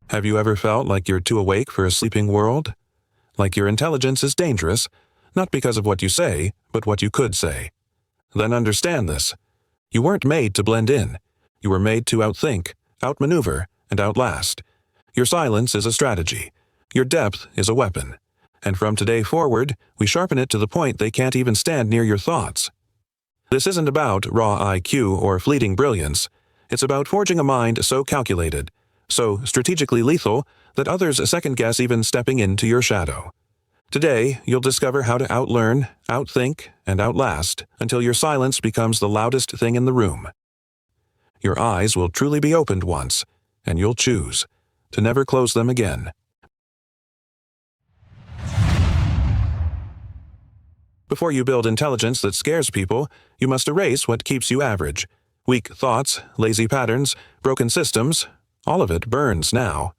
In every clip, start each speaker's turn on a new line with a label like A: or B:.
A: Have you ever felt like you're too awake for a sleeping world? Like your intelligence is dangerous, not because of what you say, but what you could say? Then understand this. You weren't made to blend in. You were made to outthink, outmaneuver, and outlast. Your silence is a strategy. Your depth is a weapon. And from today forward, we sharpen it to the point they can't even stand near your thoughts. This isn't about raw IQ or fleeting brilliance. It's about forging a mind so calculated, so strategically lethal, that others second-guess even stepping into your shadow. Today, you'll discover how to outlearn, outthink, and outlast until your silence becomes the loudest thing in the room. Your eyes will truly be opened once, and you'll choose to never close them again. Before you build intelligence that scares people, you must erase what keeps you average. Weak thoughts, lazy patterns, broken systems, all of it burns now.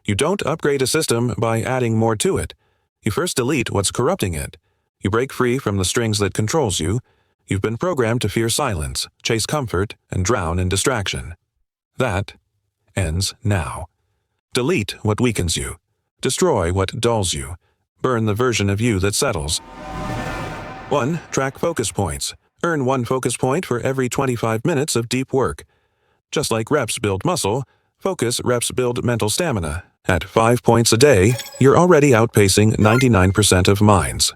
A: You don't upgrade a system by adding more to it. You first delete what's corrupting it. You break free from the strings that controls you. You've been programmed to fear silence, chase comfort, and drown in distraction. That ends now. Delete what weakens you. Destroy what dulls you. Burn the version of you that settles. 1. Track focus points. Earn 1 focus point for every 25 minutes of deep work. Just like reps build muscle, focus reps build mental stamina. At 5 points a day, you're already outpacing 99% of minds.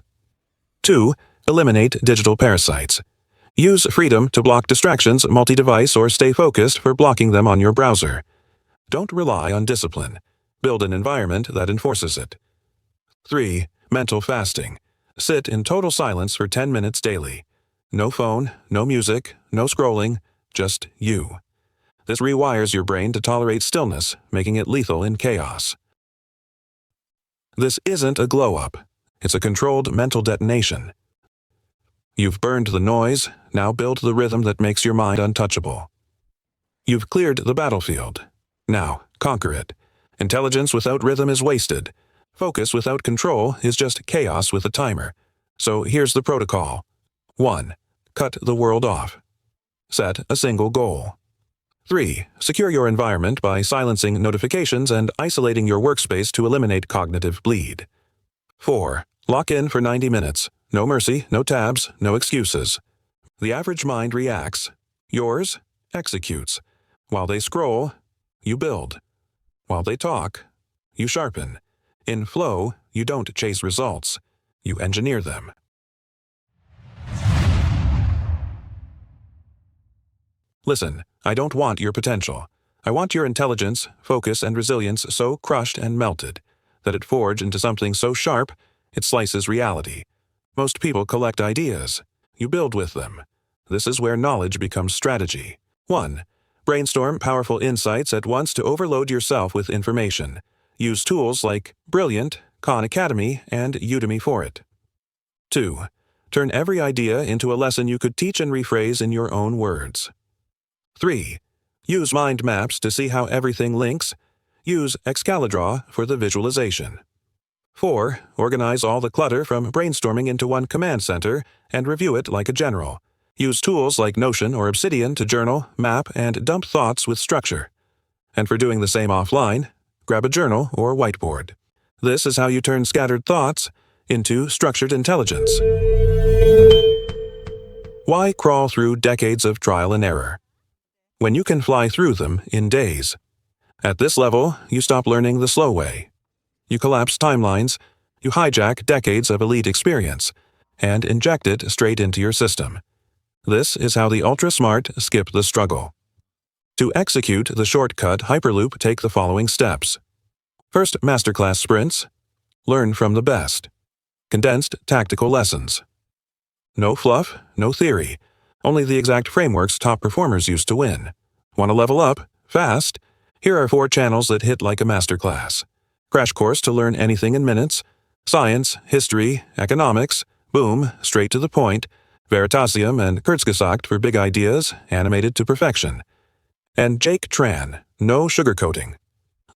A: 2. Eliminate digital parasites. Use freedom to block distractions, multi-device, or stay focused for blocking them on your browser. Don't rely on discipline. Build an environment that enforces it. 3. Mental fasting. Sit in total silence for 10 minutes daily. No phone, no music, no scrolling, just you. This rewires your brain to tolerate stillness, making it lethal in chaos. This isn't a glow-up. It's a controlled mental detonation. You've burned the noise, now build the rhythm that makes your mind untouchable. You've cleared the battlefield. Now, conquer it. Intelligence without rhythm is wasted. Focus without control is just chaos with a timer. So here's the protocol. 1. Cut the world off. Set a single goal. 3. Secure your environment by silencing notifications and isolating your workspace to eliminate cognitive bleed. 4. Lock in for 90 minutes. No mercy, no tabs, no excuses. The average mind reacts. Yours executes. While they scroll, you build. While they talk, you sharpen. In flow, you don't chase results. You engineer them. Listen, I don't want your potential. I want your intelligence, focus, and resilience so crushed and melted that it forged into something so sharp it slices reality. Most people collect ideas. You build with them. This is where knowledge becomes strategy. 1. Brainstorm powerful insights at once to overload yourself with information. Use tools like Brilliant, Khan Academy, and Udemy for it. 2. Turn every idea into a lesson you could teach and rephrase in your own words. 3. Use mind maps to see how everything links. Use Excalibur for the visualization. 4. Organize all the clutter from brainstorming into one command center and review it like a general. Use tools like Notion or Obsidian to journal, map, and dump thoughts with structure. And for doing the same offline, grab a journal or whiteboard. This is how you turn scattered thoughts into structured intelligence. Why crawl through decades of trial and error when you can fly through them in days? At this level, you stop learning the slow way. You collapse timelines, you hijack decades of elite experience, and inject it straight into your system. This is how the ultra-smart skip the struggle. To execute the shortcut Hyperloop, take the following steps. First, masterclass sprints. Learn from the best. Condensed tactical lessons. No fluff, no theory. Only the exact frameworks top performers use to win. Want to level up? Fast? Here are 4 channels that hit like a masterclass. Crash course to learn anything in minutes. Science, history, economics. Boom, straight to the point. Veritasium and Kurzgesagt for big ideas, animated to perfection. And Jake Tran, no sugarcoating.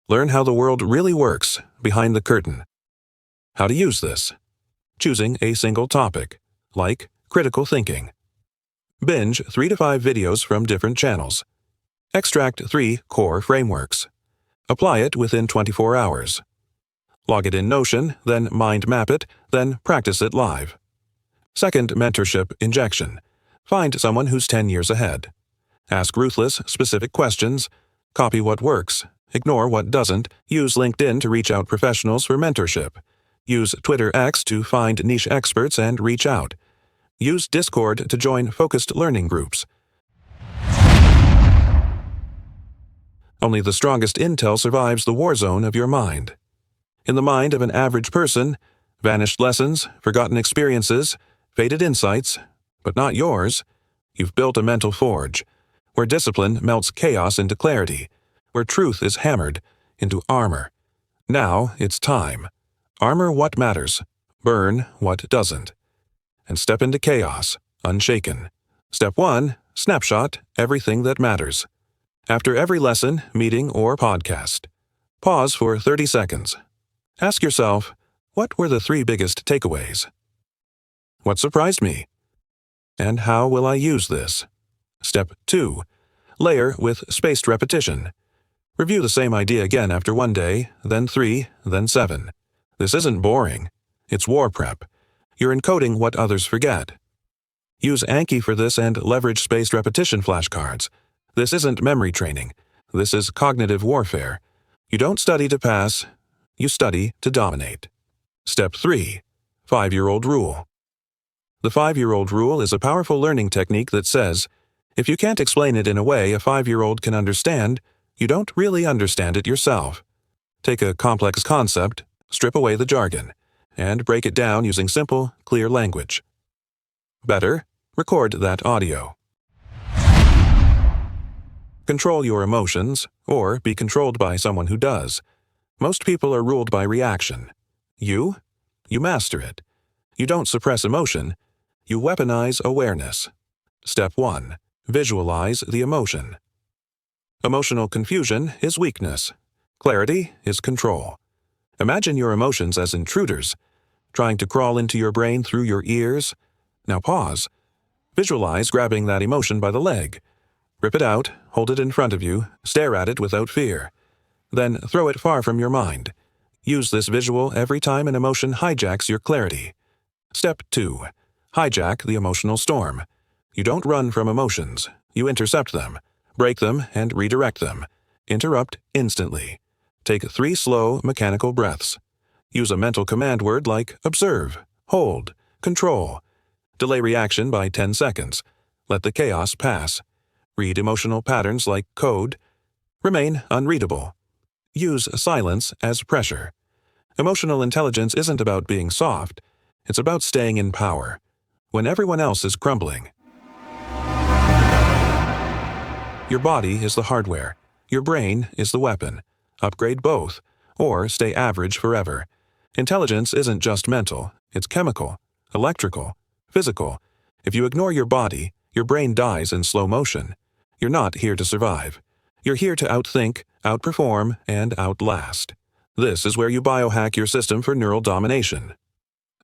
A: Learn how the world really works, behind the curtain. How to use this. Choosing a single topic, like critical thinking. Binge 3 to 5 videos from different channels. Extract 3 core frameworks. Apply it within 24 hours. Log it in Notion, then mind map it, then practice it live. Second mentorship injection. Find someone who's 10 years ahead. Ask ruthless, specific questions. Copy what works. Ignore what doesn't. Use LinkedIn to reach out professionals for mentorship. Use Twitter X to find niche experts and reach out. Use Discord to join focused learning groups. Only the strongest intel survives the war zone of your mind. In the mind of an average person, vanished lessons, forgotten experiences, faded insights, but not yours. You've built a mental forge, where discipline melts chaos into clarity, where truth is hammered into armor. Now it's time. Armor what matters, burn what doesn't, and step into chaos, unshaken. Step 1. Snapshot everything that matters. After every lesson, meeting, or podcast, pause for 30 seconds. Ask yourself, what were the 3 biggest takeaways? What surprised me? And how will I use this? Step 2. Layer with spaced repetition. Review the same idea again after 1 day, then 3, then 7. This isn't boring. It's war prep. You're encoding what others forget. Use Anki for this and leverage spaced repetition flashcards. This isn't memory training. This is cognitive warfare. You don't study to pass. You study to dominate. Step 3. 5-year-old rule. The 5-year-old rule is a powerful learning technique that says, if you can't explain it in a way a 5-year-old can understand, you don't really understand it yourself. Take a complex concept, strip away the jargon, and break it down using simple, clear language. Better, record that audio. Control your emotions, or be controlled by someone who does. Most people are ruled by reaction. You master it. You don't suppress emotion. You weaponize awareness. Step 1. Visualize the emotion. Emotional confusion is weakness. Clarity is control. Imagine your emotions as intruders, trying to crawl into your brain through your ears. Now pause. Visualize grabbing that emotion by the leg. Rip it out, hold it in front of you, stare at it without fear. Then throw it far from your mind. Use this visual every time an emotion hijacks your clarity. Step 2. Hijack the emotional storm. You don't run from emotions. You intercept them, break them, and redirect them. Interrupt instantly. Take 3 slow, mechanical breaths. Use a mental command word like observe, hold, control. Delay reaction by 10 seconds. Let the chaos pass. Read emotional patterns like code. Remain unreadable. Use silence as pressure. Emotional intelligence isn't about being soft. It's about staying in power when everyone else is crumbling. Your body is the hardware. Your brain is the weapon. Upgrade both, or stay average forever. Intelligence isn't just mental. It's chemical, electrical, physical. If you ignore your body, your brain dies in slow motion. You're not here to survive. You're here to outthink, outperform, and outlast. This is where you biohack your system for neural domination.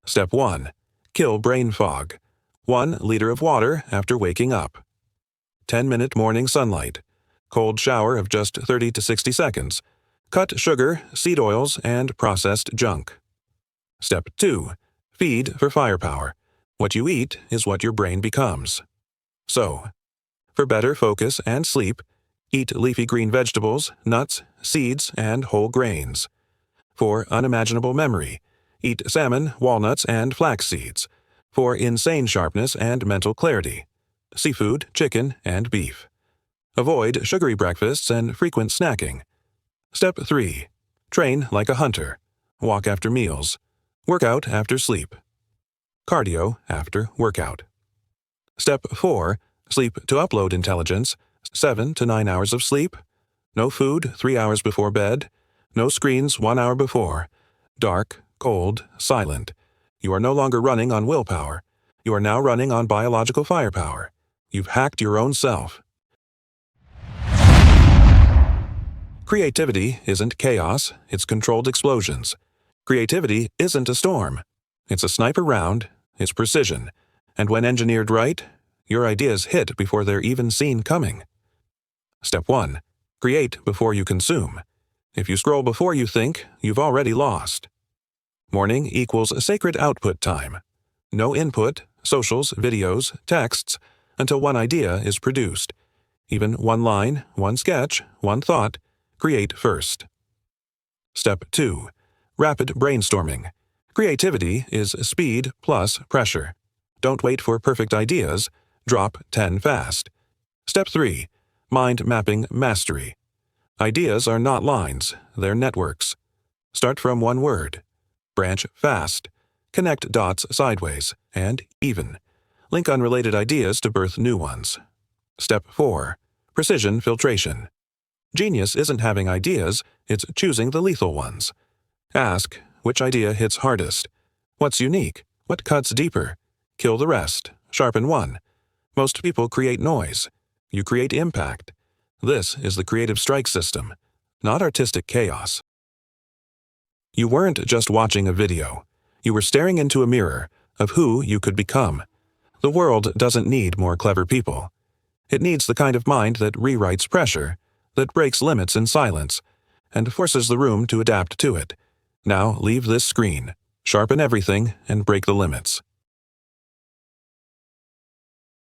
A: Step 1. Kill brain fog. 1 liter of water after waking up. 10-minute morning sunlight. Cold shower of just 30 to 60 seconds. Cut sugar, seed oils, and processed junk. Step 2. Feed for firepower. What you eat is what your brain becomes. So, for better focus and sleep, eat leafy green vegetables, nuts, seeds, and whole grains. For unimaginable memory, eat salmon, walnuts, and flax seeds. For insane sharpness and mental clarity, seafood, chicken, and beef. Avoid sugary breakfasts and frequent snacking. Step 3. Train like a hunter. Walk after meals. Workout after sleep. Cardio after workout. Step 4. Sleep to upload intelligence. 7 to 9 hours of sleep. No food 3 hours before bed. No screens 1 hour before. Dark, cold, silent. You are no longer running on willpower. You are now running on biological firepower. You've hacked your own self. Creativity isn't chaos, it's controlled explosions. Creativity isn't a storm. It's a sniper round, it's precision. And when engineered right, your ideas hit before they're even seen coming. Step 1. Create before you consume. If you scroll before you think, you've already lost. Morning equals sacred output time. No input, socials, videos, texts, until one idea is produced. Even one line, one sketch, one thought, create first. Step 2. Rapid brainstorming. Creativity is speed plus pressure. Don't wait for perfect ideas, drop 10 fast. Step 3. Mind mapping mastery. Ideas are not lines, they're networks. Start from one word. Branch fast. Connect dots sideways and even. Link unrelated ideas to birth new ones. Step 4. Precision filtration. Genius isn't having ideas, it's choosing the lethal ones. Ask, which idea hits hardest? What's unique? What cuts deeper? Kill the rest. Sharpen one. Most people create noise. You create impact. This is the creative strike system, not artistic chaos. You weren't just watching a video. You were staring into a mirror of who you could become. The world doesn't need more clever people. It needs the kind of mind that rewrites pressure, that breaks limits in silence, and forces the room to adapt to it. Now leave this screen, sharpen everything, and break the limits.